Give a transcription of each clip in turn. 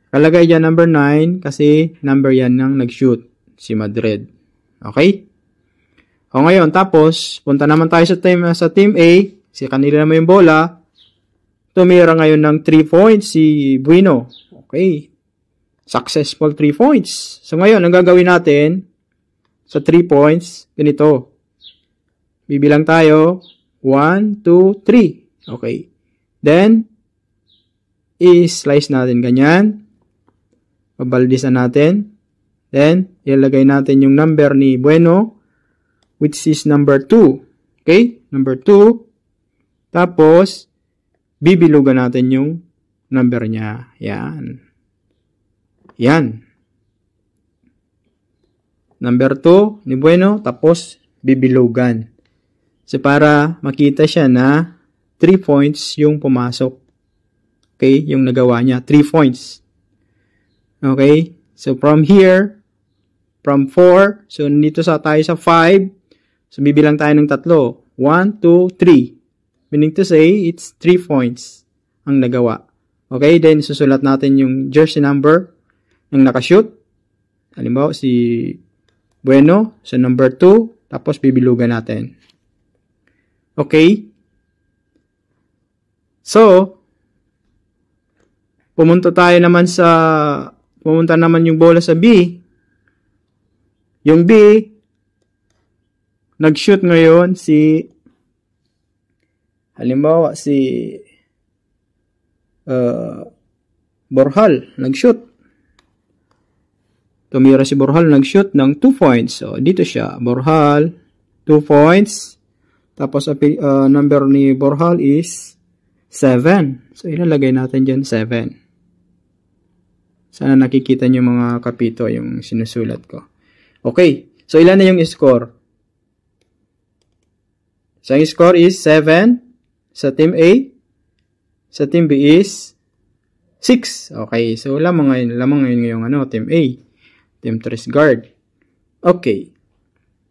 Kalagay dyan number 9 kasi number yan ng nag-shoot, si Madrid. Okay? O ngayon, tapos, punta naman tayo sa team A. Si kanila naman yung bola. Tumira ngayon ng 3 points si Bueno. Okay. Successful 3 points. So ngayon, ang gagawin natin sa 3 points, ganito. Bibilang tayo, 1, 2, 3. Okay. Then, i-slice natin ganyan. Pabaldisan natin. Then, ilalagay natin yung number ni Bueno, which is number 2. Okay? Number 2. Tapos, bibilugan natin yung number niya. Yan. Yan. Number 2 ni Bueno, tapos bibilugan. So, para makita siya na 3 points yung pumasok. Okay? Yung nagawa niya. 3 points. Okay? So, from here, from 4, so, nandito tayo sa 5. So, bibilang tayo ng 3. 1, 2, 3. Meaning to say, it's 3 points ang nagawa. Okay? Then, susulat natin yung jersey number ng nakashoot. Halimbawa, si Bueno, sa number 2, tapos bibilugan natin. Okay? So, pumunta naman yung bola sa B. Yung B, nag-shoot ngayon halimbawa, si Borhal, nag-shoot. Tumira si Borhal, nag-shoot ng 2 points. So, dito siya, Borhal, 2 points. Tapos, number ni Borhal is 7. So, ilalagay natin dyan 7. Sana nakikita nyo mga kapito yung sinusulat ko. Okay. So, ilan na yung score? So, yung score is 7 sa team A. Sa team B is 6. Okay. So, lamang ngayon yung team A. Team 3 guard. Okay.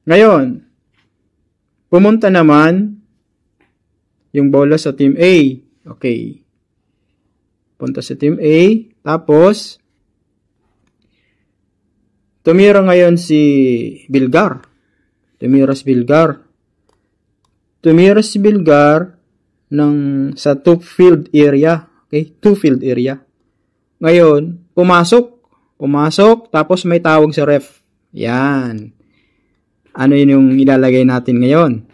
Ngayon, pumunta naman yung bola sa team A. Okay. Punta sa team A. Tapos, tumira ngayon si Bilgar. Tumira si Bilgar sa 2-field area. Okay? 2-field area. Ngayon, pumasok, tapos may tawag sa ref. Yan. Ano yun yung ilalagay natin ngayon?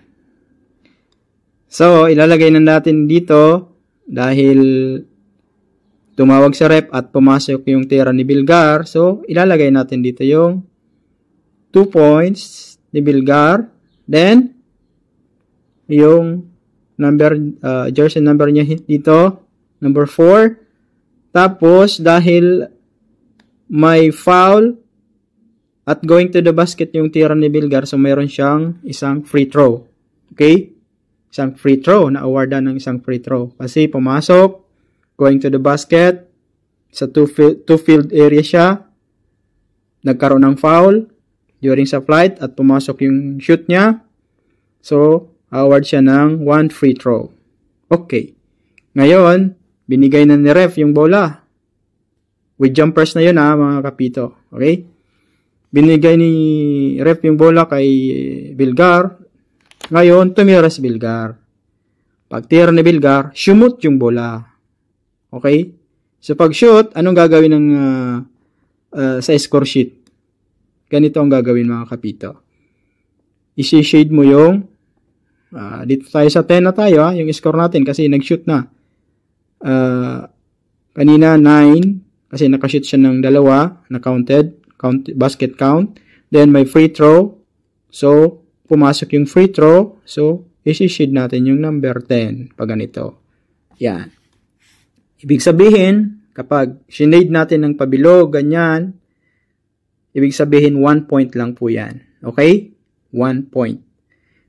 So, ilalagay na natin dito dahil tumawag sa ref at pumasok yung tira ni Bilgar. So, ilalagay natin dito yung 2 points ni Bilgar. Then, yung jersey number niya dito, number 4. Tapos, dahil may foul at going to the basket yung tira ni Bilgar, so mayroon siyang isang free throw. Okay? Isang free throw, na-awardan ng isang free throw. Kasi pumasok, going to the basket, sa two-field area siya, nagkaroon ng foul during sa flight at pumasok yung shoot niya. So, award siya ng 1 free throw. Okay. Ngayon, binigay na ni ref yung bola. With jumpers na yun mga kapito. Okay? Binigay ni ref yung bola kay Bilgar. Ngayon, tumira si Bilgar. Pag tira ni Bilgar, shumot yung bola. Okay? So, pag shoot, anong gagawin sa score sheet? Ganito ang gagawin mga kapito. Isi-shade mo yung dito tayo sa 10 na tayo yung score natin kasi nag-shoot na. Kanina 9 kasi nakashoot siya ng 2 na basket count. Then may free throw. So, pumasok yung free throw. So, isi-shade natin yung number 10 pag ganito. Yan. Ibig sabihin, kapag sinade natin ng pabilog, ganyan, ibig sabihin 1 point lang po yan. Okay? 1 point.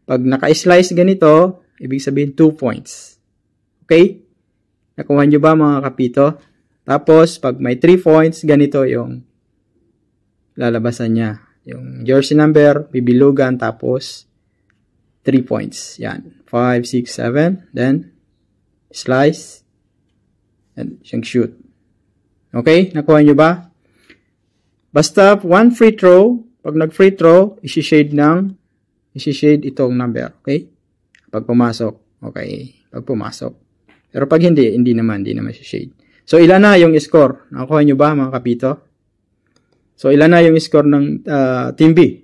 Pag naka-slice ganito, ibig sabihin 2 points. Okay? Nakuha nyo ba mga kapito? Tapos, pag may 3 points, ganito yung lalabasan niya. Yung jersey number, bibilugan, tapos 3 points. Yan. 5, 6, 7. Then, slice. And siyang shoot. Okay? Nakuha nyo ba? Basta one free throw, pag nag-free throw, isi-shade itong number. Okay? Pag pumasok. Okay. Pag pumasok. Pero pag hindi naman isi-shade. So, ilan na yung score? Nakuha nyo ba, mga kapito? So, ilan na yung score ng Team B?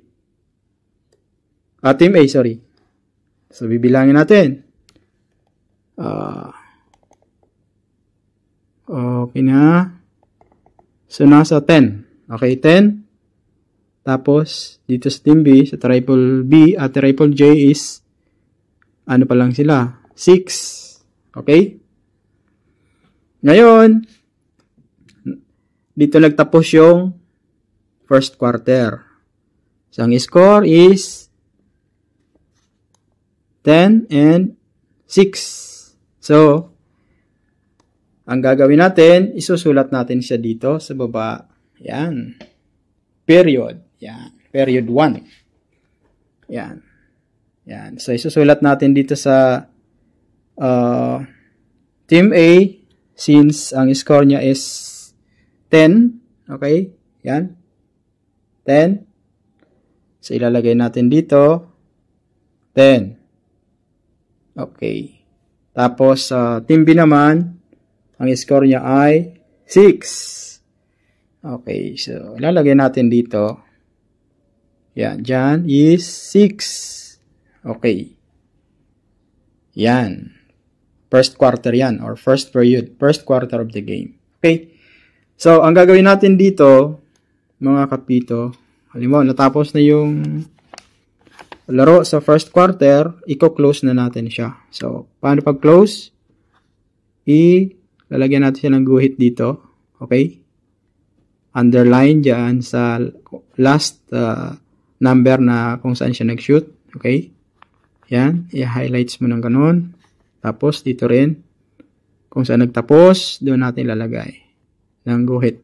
Team A, sorry. So, bibilangin natin. Okay na. So, nasa 10. Okay, 10. Tapos, dito sa Team B, sa triple B at triple J is, ano pa lang sila? 6. Okay? Ngayon, dito nagtapos yung first quarter. So, ang score is 10 and 6. So, ang gagawin natin, isusulat natin siya dito sa baba. Yan. Period. Yan. Period 1. Yan. Yan. So, isusulat natin dito sa Team A, since ang score niya is 10. Okay? Yan. 10. So, ilalagay natin dito 10. Okay. Tapos, Team B naman, ang score niya ay 6. Okay. So, ilalagay natin dito. Yan. Diyan is 6. Okay. Yan. First quarter yan, or first period, first quarter of the game. Okay? So, ang gagawin natin dito, mga kapito, halimbawa, natapos na yung laro sa first quarter, i-close na natin siya. So, paano pag-close? Lalagyan natin siya ng guhit dito. Okay? Underline dyan sa last number na kung saan siya nag-shoot. Okay? Yan. I-highlights mo ng ganun. Tapos, dito rin. Kung saan nagtapos, doon natin lalagay ng guhit.